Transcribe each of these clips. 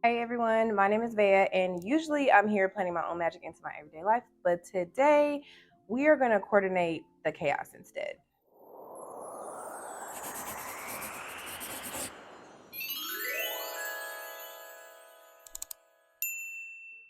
Hey everyone, my name is Vea, and usually I'm here planning my own magic into my everyday life, but today we are going to coordinate the chaos instead.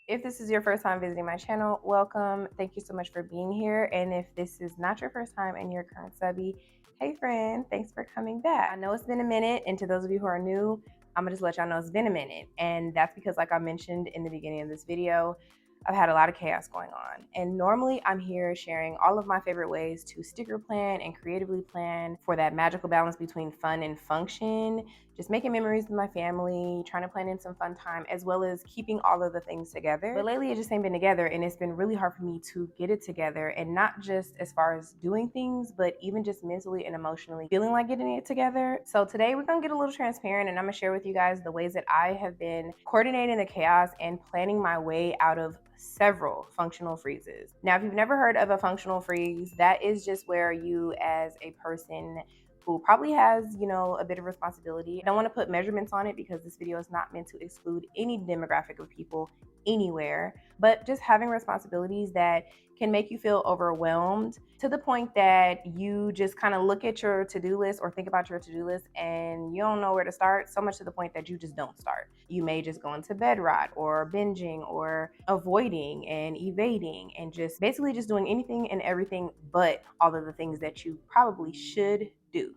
If this is your first time visiting my channel, welcome. Thank you so much for being here. And if this is not your first time and you're a current subby, hey friend, thanks for coming back. I know it's been a minute, and to those of you who are new, I'm gonna just let y'all know it's been a minute. And that's because, like I mentioned in the beginning of this video, I've had a lot of chaos going on. And normally I'm here sharing all of my favorite ways to sticker plan and creatively plan for that magical balance between fun and function, just making memories with my family, trying to plan in some fun time, as well as keeping all of the things together. But lately it just ain't been together, and it's been really hard for me to get it together, and not just as far as doing things, but even just mentally and emotionally feeling like getting it together. So today we're gonna get a little transparent, and I'm gonna share with you guys the ways that I have been coordinating the chaos and planning my way out of several functional freezes. Now, if you've never heard of a functional freeze, that is just where you as a person who probably has, a bit of responsibility. I don't want to put measurements on it because this video is not meant to exclude any demographic of people anywhere, but just having responsibilities that can make you feel overwhelmed to the point that you just kind of look at your to-do list or think about your to-do list and you don't know where to start, so much to the point that you just don't start. You may just go into bed rot or binging or avoiding and evading and just basically just doing anything and everything but all of the things that you probably should do.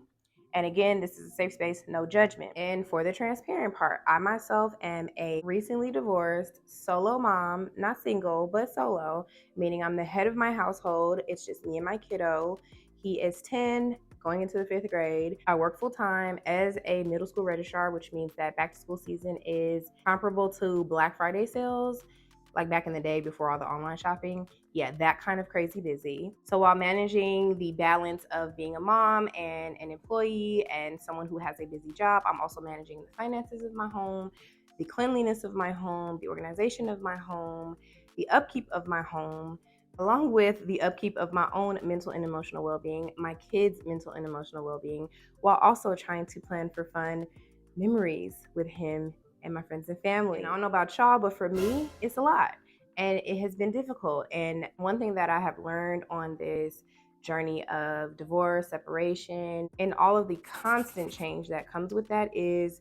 And again, this is a safe space, no judgment. And for the transparent part, I myself am a recently divorced solo mom, not single, but solo, meaning I'm the head of my household. It's just me and my kiddo. He is 10, going into the 5th grade. I work full time as a middle school registrar, which means that back to school season is comparable to Black Friday sales, like back in the day before all the online shopping. Yeah, that kind of crazy busy. So while managing the balance of being a mom and an employee and someone who has a busy job, I'm also managing the finances of my home, the cleanliness of my home, the organization of my home, the upkeep of my home, along with the upkeep of my own mental and emotional well-being, my kids' mental and emotional well-being, while also trying to plan for fun memories with him and my friends and family. And I don't know about y'all, but for me, it's a lot and it has been difficult. And one thing that I have learned on this journey of divorce, separation, and all of the constant change that comes with that is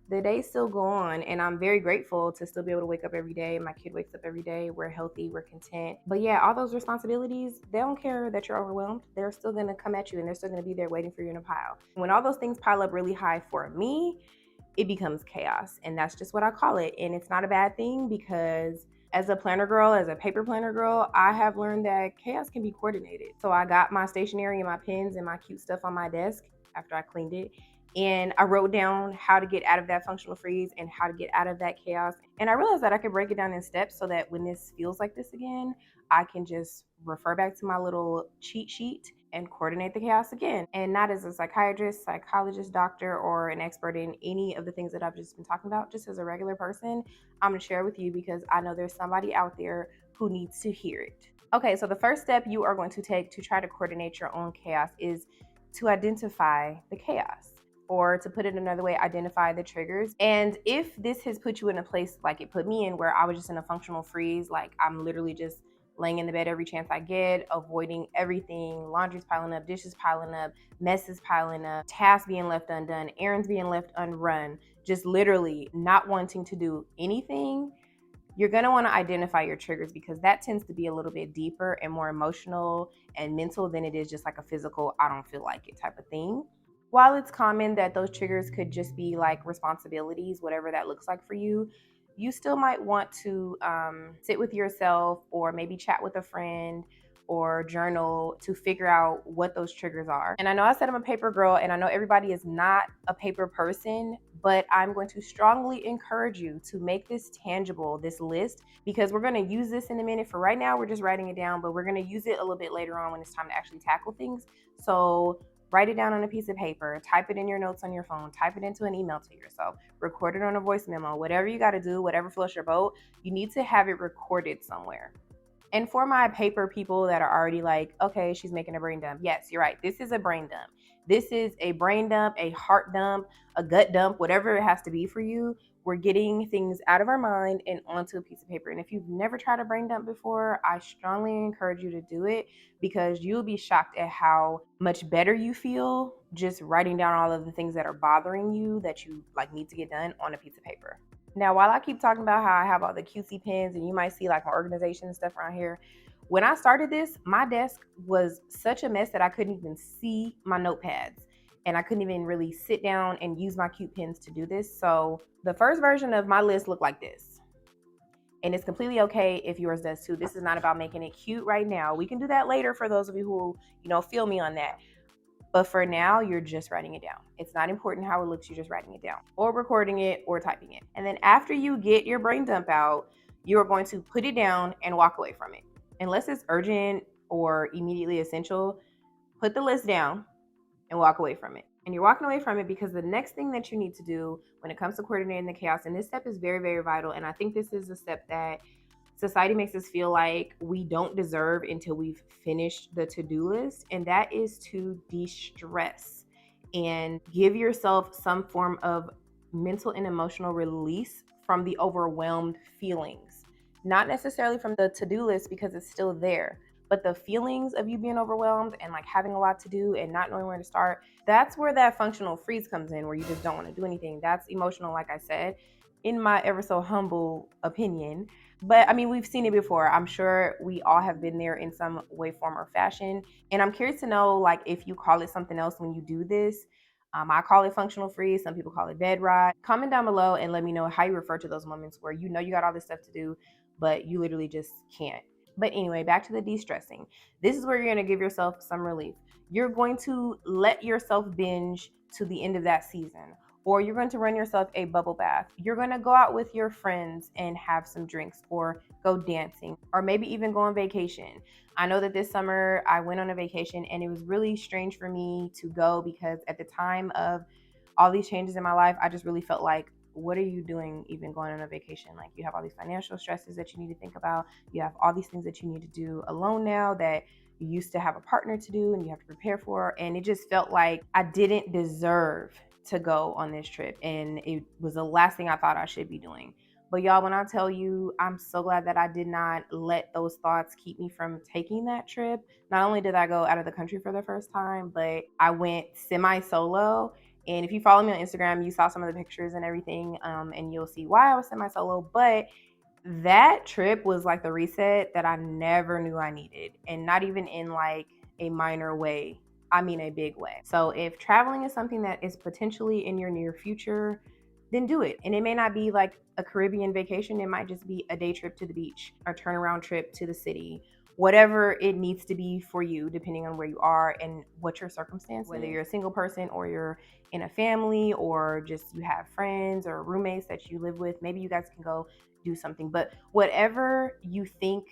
the days still go on, and I'm very grateful to still be able to wake up every day. My kid wakes up every day. We're healthy, we're content. But yeah, all those responsibilities, they don't care that you're overwhelmed. They're still gonna come at you and they're still gonna be there waiting for you in a pile. When all those things pile up really high for me, it becomes chaos. And that's just what I call it. And it's not a bad thing because as a planner girl, as a paper planner girl, I have learned that chaos can be coordinated. So I got my stationery and my pens and my cute stuff on my desk after I cleaned it. And I wrote down how to get out of that functional freeze and how to get out of that chaos. And I realized that I could break it down in steps so that when this feels like this again, I can just refer back to my little cheat sheet and coordinate the chaos again. And not as a psychiatrist, psychologist, doctor, or an expert in any of the things that I've just been talking about, just as a regular person, I'm gonna share with you because I know there's somebody out there who needs to hear it. Okay, so the first step you are going to take to try to coordinate your own chaos is to identify the chaos. Or to put it another way, identify the triggers. And if this has put you in a place like it put me in, where I was just in a functional freeze, like I'm literally just laying in the bed every chance I get, avoiding everything, laundry's piling up, dishes piling up, messes piling up, tasks being left undone, errands being left unrun, just literally not wanting to do anything, you're going to want to identify your triggers because that tends to be a little bit deeper and more emotional and mental than it is just like a physical, I don't feel like it type of thing. While it's common that those triggers could just be like responsibilities, whatever that looks like for you, you still might want to sit with yourself or maybe chat with a friend or journal to figure out what those triggers are. And I know I said I'm a paper girl and I know everybody is not a paper person, but I'm going to strongly encourage you to make this tangible, this list, because we're going to use this in a minute. For right now, we're just writing it down, but we're going to use it a little bit later on when it's time to actually tackle things. So write it down on a piece of paper, type it in your notes on your phone, type it into an email to yourself, record it on a voice memo, whatever you got to do, whatever floats your boat, you need to have it recorded somewhere. And for my paper people that are already like, okay, she's making a brain dump. Yes, you're right. This is a brain dump. This is a brain dump, a heart dump, a gut dump, whatever it has to be for you. We're getting things out of our mind and onto a piece of paper. And if you've never tried a brain dump before, I strongly encourage you to do it, because you'll be shocked at how much better you feel just writing down all of the things that are bothering you that you like need to get done on a piece of paper. Now, while I keep talking about how I have all the cutesy pens and you might see like my organization and stuff around here, when I started this, my desk was such a mess that I couldn't even see my notepads, and I couldn't even really sit down and use my cute pens to do this. So the first version of my list looked like this. And it's completely okay if yours does too. This is not about making it cute right now. We can do that later for those of you who, feel me on that. But for now, you're just writing it down. It's not important how it looks, you're just writing it down or recording it or typing it. And then after you get your brain dump out, you are going to put it down and walk away from it. Unless it's urgent or immediately essential, put the list down and walk away from it. And you're walking away from it because the next thing that you need to do when it comes to coordinating the chaos, and this step is very, very vital. And I think this is a step that society makes us feel like we don't deserve until we've finished the to-do list, and that is to de-stress and give yourself some form of mental and emotional release from the overwhelmed feelings. Not necessarily from the to-do list, because it's still there, but the feelings of you being overwhelmed and like having a lot to do and not knowing where to start. That's where that functional freeze comes in, where you just don't want to do anything. That's emotional, like I said, in my ever so humble opinion. But I mean, we've seen it before. I'm sure we all have been there in some way, form, or fashion. And I'm curious to know, like, if you call it something else when you do this. I call it functional freeze. Some people call it bed rot. Comment down below and let me know how you refer to those moments where you know you got all this stuff to do, but you literally just can't. But anyway, back to the de-stressing. This is where you're going to give yourself some relief. You're going to let yourself binge to the end of that season, or you're going to run yourself a bubble bath. You're going to go out with your friends and have some drinks, or go dancing, or maybe even go on vacation. I know that this summer I went on a vacation and it was really strange for me to go, because at the time of all these changes in my life, I just really felt like, what are you doing even going on a vacation? Like, you have all these financial stresses that you need to think about. You have all these things that you need to do alone now that you used to have a partner to do and you have to prepare for. And it just felt like I didn't deserve to go on this trip, and it was the last thing I thought I should be doing. But y'all, when I tell you, I'm so glad that I did not let those thoughts keep me from taking that trip. Not only did I go out of the country for the first time, but I went semi-solo. And if you follow me on Instagram, you saw some of the pictures and everything, and you'll see why I was semi-solo. But that trip was like the reset that I never knew I needed, and not even in like a minor way. I mean a big way. So if traveling is something that is potentially in your near future, then do it. And it may not be like a Caribbean vacation. It might just be a day trip to the beach or turnaround trip to the city. Whatever it needs to be for you, depending on where you are and what your circumstance, whether you're a single person or you're in a family or just you have friends or roommates that you live with, maybe you guys can go do something. But whatever you think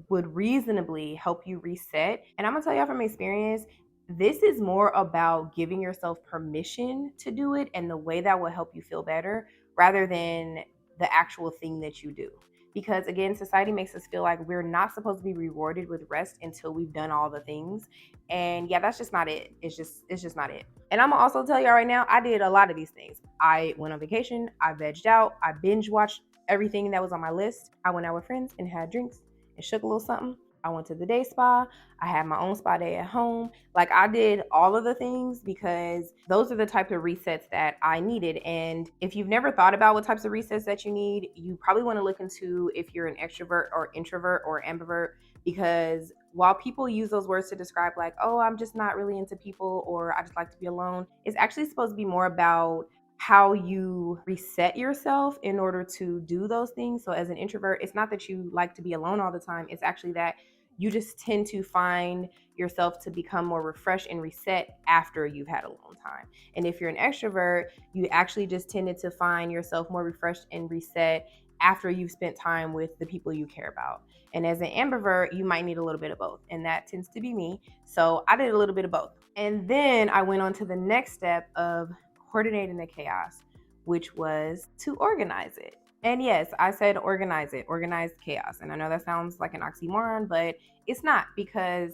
would reasonably help you reset. And I'm gonna tell y'all from experience, this is more about giving yourself permission to do it and the way that will help you feel better, rather than the actual thing that you do. Because again, society makes us feel like we're not supposed to be rewarded with rest until we've done all the things. And yeah, that's just not it. It's just not it. And I'm gonna also tell y'all right now, I did a lot of these things. I went on vacation, I vegged out, I binge watched everything that was on my list. I went out with friends and had drinks and shook a little something. I went to the day spa. I had my own spa day at home. Like, I did all of the things because those are the types of resets that I needed. And if you've never thought about what types of resets that you need, you probably want to look into if you're an extrovert or introvert or ambivert, because while people use those words to describe like, oh, I'm just not really into people, or I just like to be alone, it's actually supposed to be more about how you reset yourself in order to do those things. So as an introvert, it's not that you like to be alone all the time. It's actually that you just tend to find yourself to become more refreshed and reset after you've had a long time. And if you're an extrovert, you actually just tended to find yourself more refreshed and reset after you've spent time with the people you care about. And as an ambivert, you might need a little bit of both. And that tends to be me. So I did a little bit of both. And then I went on to the next step of coordinating the chaos, which was to organize it. And yes, I said organize it, organize chaos. And I know that sounds like an oxymoron, but it's not, because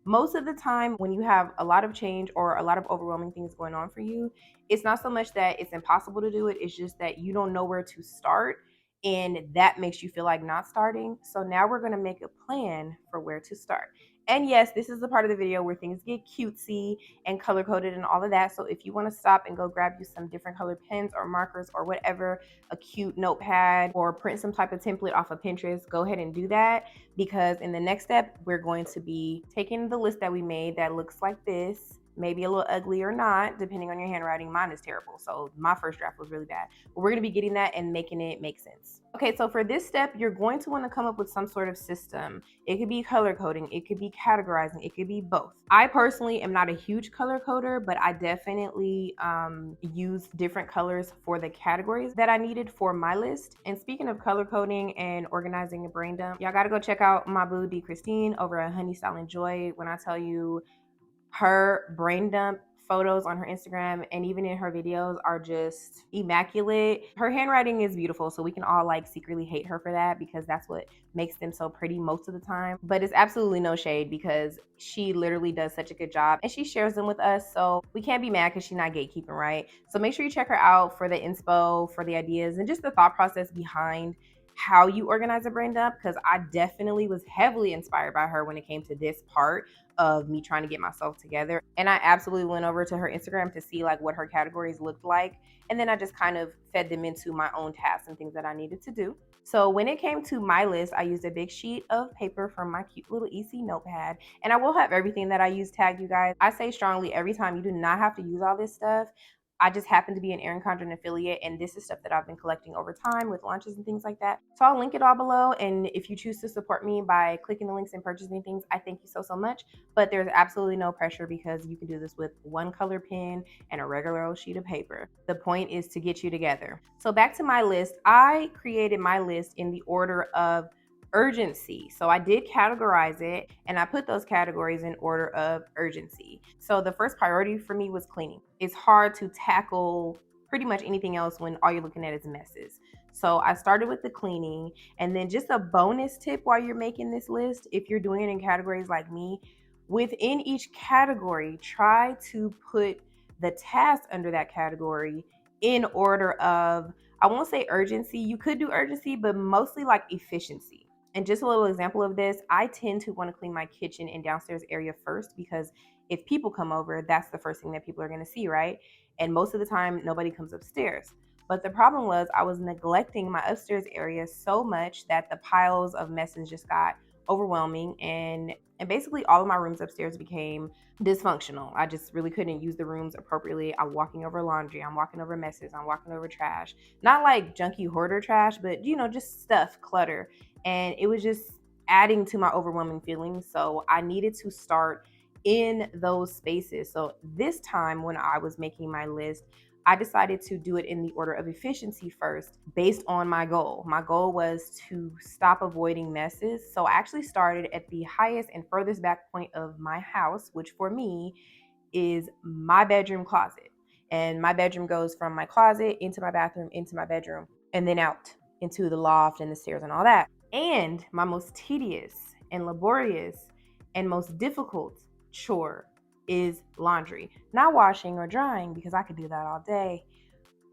Most of the time, when you have a lot of change or a lot of overwhelming things going on for you, it's not so much that it's impossible to do it, it's just that you don't know where to start. And that makes you feel like not starting. So now we're going to make a plan for where to start. And yes, this is the part of the video where things get cutesy and color coded and all of that. So if you want to stop and go grab you some different colored pens or markers or whatever, a cute notepad, or print some type of template off of Pinterest, go ahead and do that, because in the next step, we're going to be taking the list that we made that looks like this, maybe a little ugly or not, depending on your handwriting. Mine is terrible, so my first draft was really bad. But we're gonna be getting that and making it make sense. Okay, so for this step, you're going to want to come up with some sort of system. It could be color coding, it could be categorizing, it could be both. I personally am not a huge color coder, but I definitely use different colors for the categories that I needed for my list. And speaking of color coding and organizing a brain dump, y'all gotta go check out my boo D Christine over at Honey Style and Joy. When I tell you, her brain dump photos on her Instagram and even in her videos are just immaculate. Her handwriting is beautiful, so we can all like secretly hate her for that, because that's what makes them so pretty most of the time. But it's absolutely no shade, because she literally does such a good job and she shares them with us, so we can't be mad because she's not gatekeeping, right? So make sure you check her out for the inspo, for the ideas, and just the thought process behind how you organize a brain dump, because I definitely was heavily inspired by her when it came to this part of me trying to get myself together. And I absolutely went over to her Instagram to see like what her categories looked like. And then I just kind of fed them into my own tasks and things that I needed to do. So when it came to my list, I used a big sheet of paper from my cute little EC notepad. And I will have everything that I use tagged, you guys. I say strongly every time, you do not have to use all this stuff. I just happen to be an Erin Condren affiliate, and this is stuff that I've been collecting over time with launches and things like that. So I'll link it all below. And if you choose to support me by clicking the links and purchasing things, I thank you so, so much. But there's absolutely no pressure, because you can do this with one color pen and a regular old sheet of paper. The point is to get you together. So back to my list, I created my list in the order of urgency. So I did categorize it and I put those categories in order of urgency. So the first priority for me was cleaning. It's hard to tackle pretty much anything else when all you're looking at is messes. So I started with the cleaning. And then just a bonus tip while you're making this list, if you're doing it in categories like me, within each category, try to put the task under that category in order of, I won't say urgency, you could do urgency, but mostly like efficiency. And just a little example of this, I tend to want to clean my kitchen and downstairs area first, because if people come over, that's the first thing that people are going to see, right? And most of the time, nobody comes upstairs. But the problem was I was neglecting my upstairs area so much that the piles of messes just got overwhelming, and basically all of my rooms upstairs became dysfunctional. I just really couldn't use the rooms appropriately. I'm walking over laundry, I'm walking over messes, I'm walking over trash. Not like junky hoarder trash, but just stuff, clutter. And it was just adding to my overwhelming feelings. So I needed to start in those spaces. So this time when I was making my list, I decided to do it in the order of efficiency first, based on my goal. My goal was to stop avoiding messes. So I actually started at the highest and furthest back point of my house, which for me is my bedroom closet. And my bedroom goes from my closet into my bathroom, into my bedroom, and then out into the loft and the stairs and all that. And my most tedious and laborious and most difficult chore is laundry. Not washing or drying, because I could do that all day,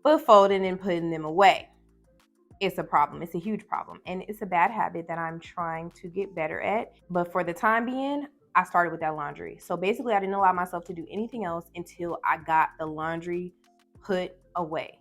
but folding and putting them away. It's a problem. It's a huge problem. And it's a bad habit that I'm trying to get better at. But for the time being, I started with that laundry. So basically, I didn't allow myself to do anything else until I got the laundry put away.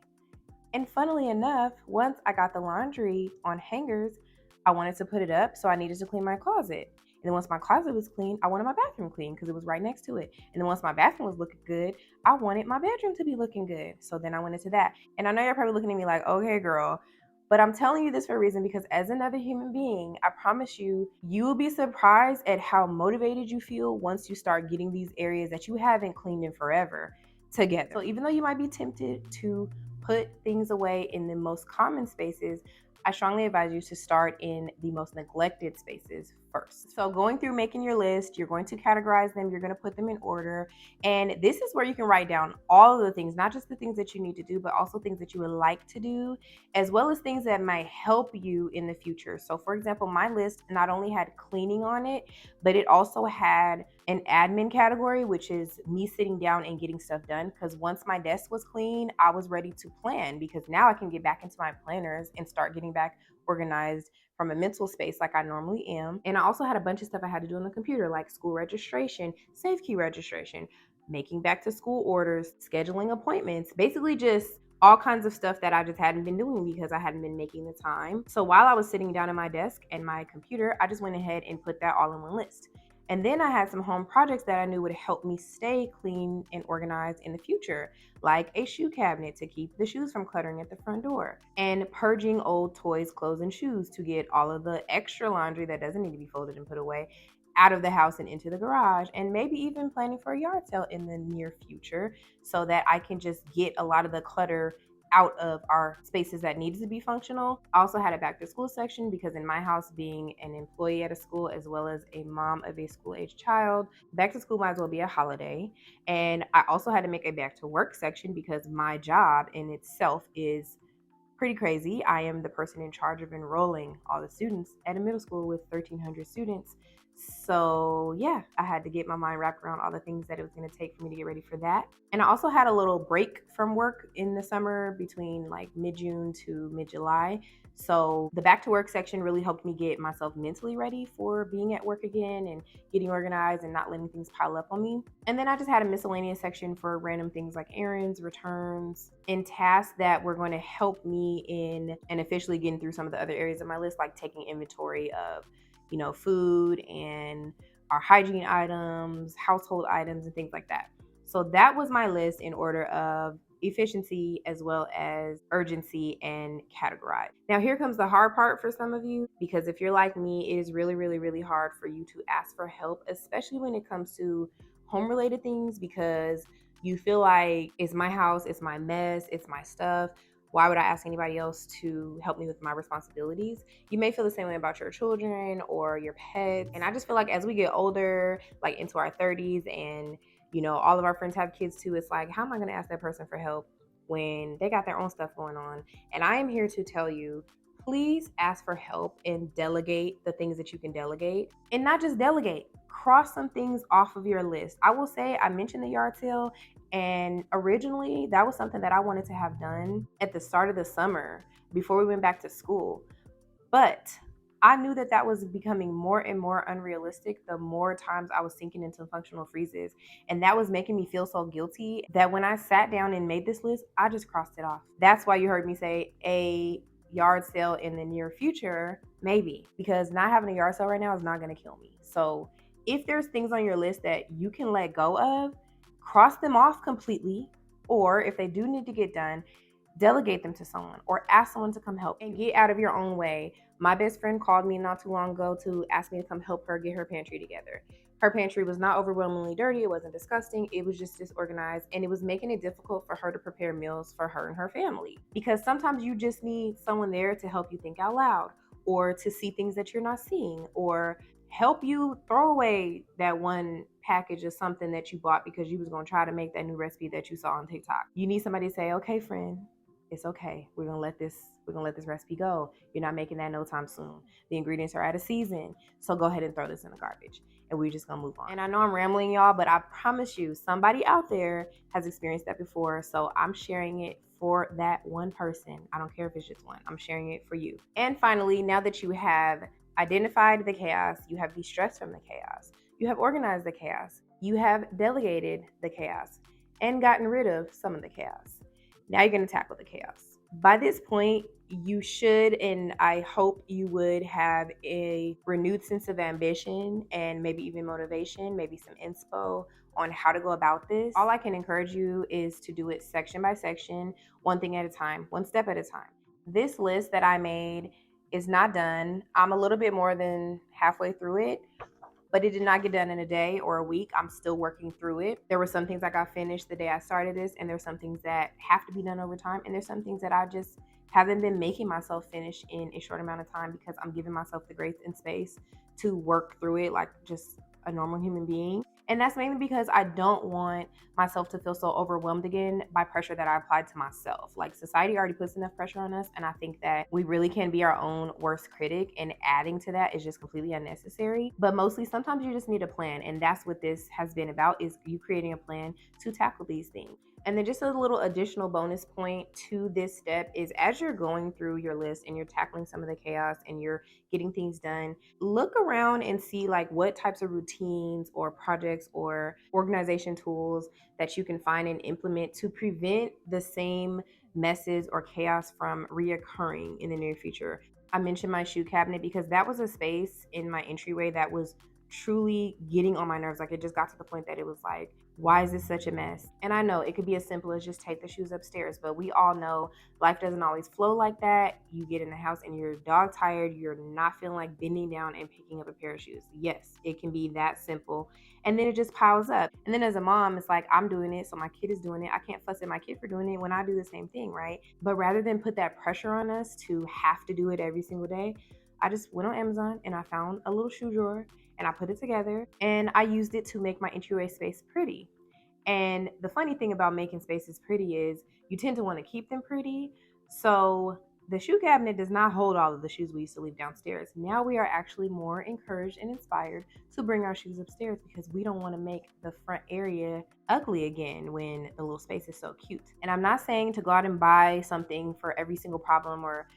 And funnily enough, once I got the laundry on hangers, I wanted to put it up, so I needed to clean my closet. And then once my closet was clean, I wanted my bathroom clean because it was right next to it. And then once my bathroom was looking good, I wanted my bedroom to be looking good. So then I went into that. And I know you're probably looking at me like, okay, girl, but I'm telling you this for a reason, because as another human being, I promise you, you will be surprised at how motivated you feel once you start getting these areas that you haven't cleaned in forever together. So even though you might be tempted to put things away in the most common spaces, I strongly advise you to start in the most neglected spaces first. So, going through making your list, you're going to categorize them, you're going to put them in order. And this is where you can write down all of the things, not just the things that you need to do, but also things that you would like to do, as well as things that might help you in the future. So, for example, my list not only had cleaning on it, but it also had an admin category, which is me sitting down and getting stuff done. Because once my desk was clean, I was ready to plan because now I can get back into my planners and start getting back organized from a mental space like I normally am. And I also had a bunch of stuff I had to do on the computer, like school registration, safe key registration, making back to school orders, scheduling appointments, basically just all kinds of stuff that I just hadn't been doing because I hadn't been making the time. So while I was sitting down at my desk and my computer, I just went ahead and put that all in one list. And then I had some home projects that I knew would help me stay clean and organized in the future, like a shoe cabinet to keep the shoes from cluttering at the front door, and purging old toys, clothes, and shoes to get all of the extra laundry that doesn't need to be folded and put away out of the house and into the garage, and maybe even planning for a yard sale in the near future so that I can just get a lot of the clutter out of our spaces that needed to be functional. I also had a back to school section because in my house, being an employee at a school as well as a mom of a school age child, back to school might as well be a holiday. And I also had to make a back to work section because my job in itself is pretty crazy. I am the person in charge of enrolling all the students at a middle school with 1,300 students. So, yeah, I had to get my mind wrapped around all the things that it was going to take for me to get ready for that. And I also had a little break from work in the summer between like mid June to mid July. So, the back to work section really helped me get myself mentally ready for being at work again and getting organized and not letting things pile up on me. And then I just had a miscellaneous section for random things like errands, returns, and tasks that were going to help me in and officially getting through some of the other areas of my list, like taking inventory of, food and our hygiene items, household items, and things like that. So that was my list in order of efficiency as well as urgency and categorize. Now, here comes the hard part for some of you, because if you're like me, it is really, really, really hard for you to ask for help, especially when it comes to home related things, because you feel like it's my house, it's my mess, it's my stuff. Why would I ask anybody else to help me with my responsibilities? You may feel the same way about your children or your pets. And I just feel like as we get older, like into our 30s, and all of our friends have kids too, it's like, how am I going to ask that person for help when they got their own stuff going on? And I am here to tell you, please ask for help and delegate the things that you can delegate. And not just delegate, cross some things off of your list. I will say, I mentioned the yard sale, and originally that was something that I wanted to have done at the start of the summer before we went back to school. But I knew that that was becoming more and more unrealistic the more times I was sinking into functional freezes. And that was making me feel so guilty that when I sat down and made this list, I just crossed it off. That's why you heard me say a yard sale in the near future, maybe, because not having a yard sale right now is not going to kill me. So if there's things on your list that you can let go of, cross them off completely. Or if they do need to get done, delegate them to someone or ask someone to come help and get out of your own way. My best friend called me not too long ago to ask me to come help her get her pantry together. Her pantry was not overwhelmingly dirty, it wasn't disgusting, it was just disorganized, and it was making it difficult for her to prepare meals for her and her family. Because sometimes you just need someone there to help you think out loud, or to see things that you're not seeing, or help you throw away that one package of something that you bought because you was going to try to make that new recipe that you saw on TikTok. You need somebody to say, okay, friend, it's okay. We're gonna let this recipe go. You're not making that no time soon. The ingredients are out of season. So go ahead and throw this in the garbage. And we're just gonna move on. And I know I'm rambling, y'all, but I promise you, somebody out there has experienced that before. So I'm sharing it for that one person. I don't care if it's just one. I'm sharing it for you. And finally, now that you have identified the chaos, you have de-stressed from the chaos, you have organized the chaos, you have delegated the chaos, and gotten rid of some of the chaos. Now you're going to tackle the chaos. By this point, you should, and I hope you would, have a renewed sense of ambition and maybe even motivation, maybe some inspo on how to go about this. All I can encourage you is to do it section by section, one thing at a time, one step at a time. This list that I made is not done. I'm a little bit more than halfway through it, but it did not get done in a day or a week. I'm still working through it. There were some things I got finished the day I started this, and there's some things that have to be done over time, and there's some things that I just haven't been making myself finish in a short amount of time because I'm giving myself the grace and space to work through it like just a normal human being. And that's mainly because I don't want myself to feel so overwhelmed again by pressure that I applied to myself. Like society already puts enough pressure on us, and I think that we really can be our own worst critic, and adding to that is just completely unnecessary. But mostly sometimes you just need a plan, and that's what this has been about, is you creating a plan to tackle these things. And then just a little additional bonus point to this step is, as you're going through your list and you're tackling some of the chaos and you're getting things done, look around and see like what types of routines or projects or organization tools that you can find and implement to prevent the same messes or chaos from reoccurring in the near future. I mentioned my shoe cabinet because that was a space in my entryway that was truly getting on my nerves. Like it just got to the point that it was like, why is this such a mess? And I know it could be as simple as just take the shoes upstairs, but we all know life doesn't always flow like that. You get in the house and you're dog tired, you're not feeling like bending down and picking up a pair of shoes. Yes, it can be that simple. And then it just piles up. And then as a mom, it's like, I'm doing it, so my kid is doing it. I can't fuss at my kid for doing it when I do the same thing, right? But rather than put that pressure on us to have to do it every single day, I just went on Amazon and I found a little shoe drawer and I put it together and I used it to make my entryway space pretty. And the funny thing about making spaces pretty is you tend to want to keep them pretty. So the shoe cabinet does not hold all of the shoes we used to leave downstairs. Now we are actually more encouraged and inspired to bring our shoes upstairs because we don't want to make the front area ugly again when the little space is so cute. And I'm not saying to go out and buy something for every single problem or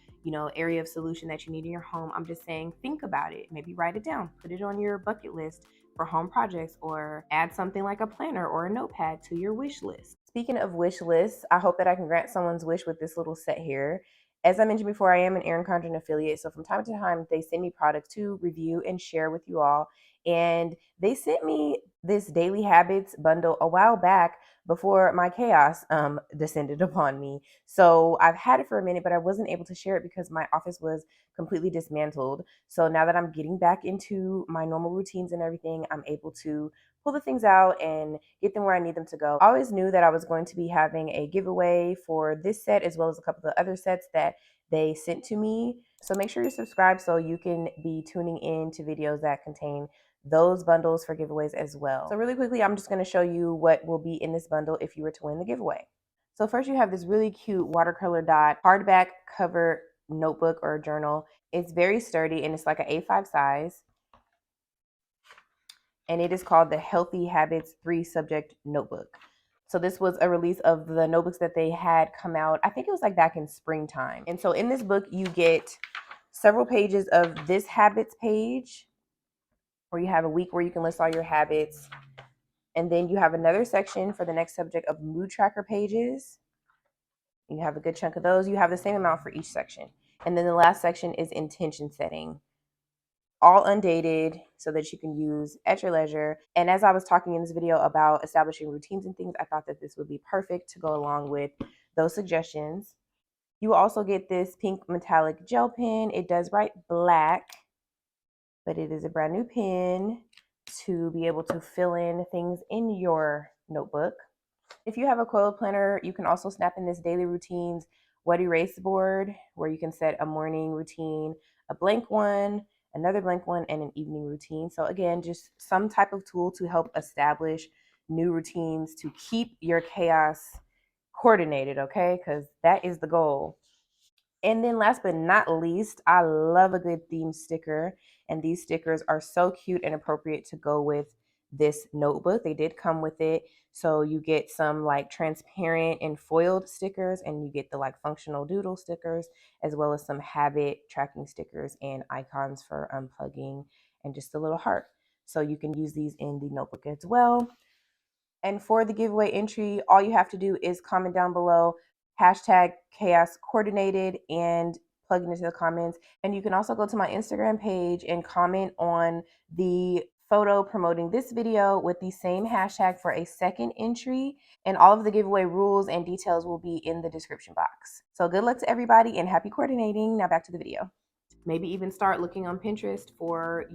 area of solution that you need in your home. I'm just saying think about it. Maybe write it down. Put it on your bucket list for home projects, or add something like a planner or a notepad to your wish list. Speaking of wish lists, I hope that I can grant someone's wish with this little set here. As I mentioned before, I am an Erin Condren affiliate, so from time to time they send me products to review and share with you all. And they sent me this daily habits bundle a while back before my chaos descended upon me. So I've had it for a minute, but I wasn't able to share it because my office was completely dismantled. So now that I'm getting back into my normal routines and everything, I'm able to pull the things out and get them where I need them to go. I always knew that I was going to be having a giveaway for this set as well as a couple of other sets that they sent to me. So make sure you're subscribed so you can be tuning in to videos that contain those bundles for giveaways as well. So really quickly, I'm just going to show you what will be in this bundle if you were to win the giveaway. So first you have this really cute watercolor dot hardback cover notebook or journal. It's very sturdy and it's like an A5 size. And it is called the Healthy Habits 3 Subject Notebook. So this was a release of the notebooks that they had come out. I think it was like back in springtime. And so in this book, you get several pages of this habits page where you have a week where you can list all your habits. And then you have another section for the next subject of mood tracker pages. You have a good chunk of those. You have the same amount for each section. And then the last section is intention setting, all undated so that you can use at your leisure. And as I was talking in this video about establishing routines and things, I thought that this would be perfect to go along with those suggestions. You will also get this pink metallic gel pen. It does write black, but it is a brand new pen to be able to fill in things in your notebook. If you have a coiled planner, you can also snap in this daily routines wet erase board where you can set a morning routine, a blank one, another blank one, and an evening routine. So again, just some type of tool to help establish new routines to keep your chaos coordinated, okay? Because that is the goal. And then last but not least, I love a good theme sticker. And these stickers are so cute and appropriate to go with this notebook. They did come with it. So you get some like transparent and foiled stickers, and you get the like functional doodle stickers, as well as some habit tracking stickers and icons for unplugging and just a little heart. So you can use these in the notebook as well. And for the giveaway entry, all you have to do is comment down below hashtag chaos coordinated and plug it into the comments. And you can also go to my Instagram page and comment on the photo promoting this video with the same hashtag for a second entry. And all of the giveaway rules and details will be in the description box. So good luck to everybody and happy coordinating. Now back to the video. Maybe even start looking on Pinterest for,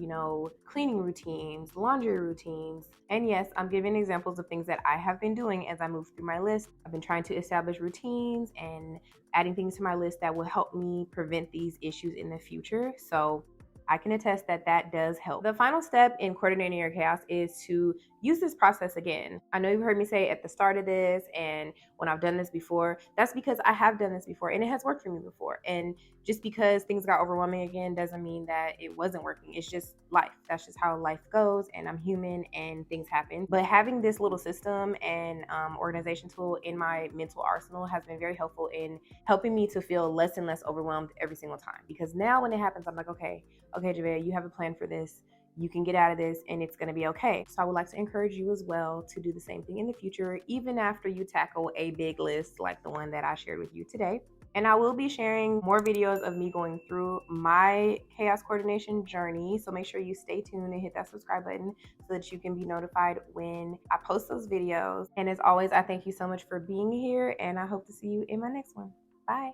cleaning routines, laundry routines. And yes, I'm giving examples of things that I have been doing as I move through my list. I've been trying to establish routines and adding things to my list that will help me prevent these issues in the future. So I can attest that that does help. The final step in coordinating your chaos is to use this process again. I know you've heard me say at the start of this and when I've done this before, that's because I have done this before and it has worked for me before. And just because things got overwhelming again doesn't mean that it wasn't working. It's just life. That's just how life goes, and I'm human and things happen. But having this little system and organization tool in my mental arsenal has been very helpful in helping me to feel less and less overwhelmed every single time. Because now when it happens, I'm like, okay, Javea, you have a plan for this. You can get out of this and it's going to be okay. So I would like to encourage you as well to do the same thing in the future, even after you tackle a big list like the one that I shared with you today. And I will be sharing more videos of me going through my chaos coordination journey. So make sure you stay tuned and hit that subscribe button so that you can be notified when I post those videos. And as always, I thank you so much for being here and I hope to see you in my next one. Bye.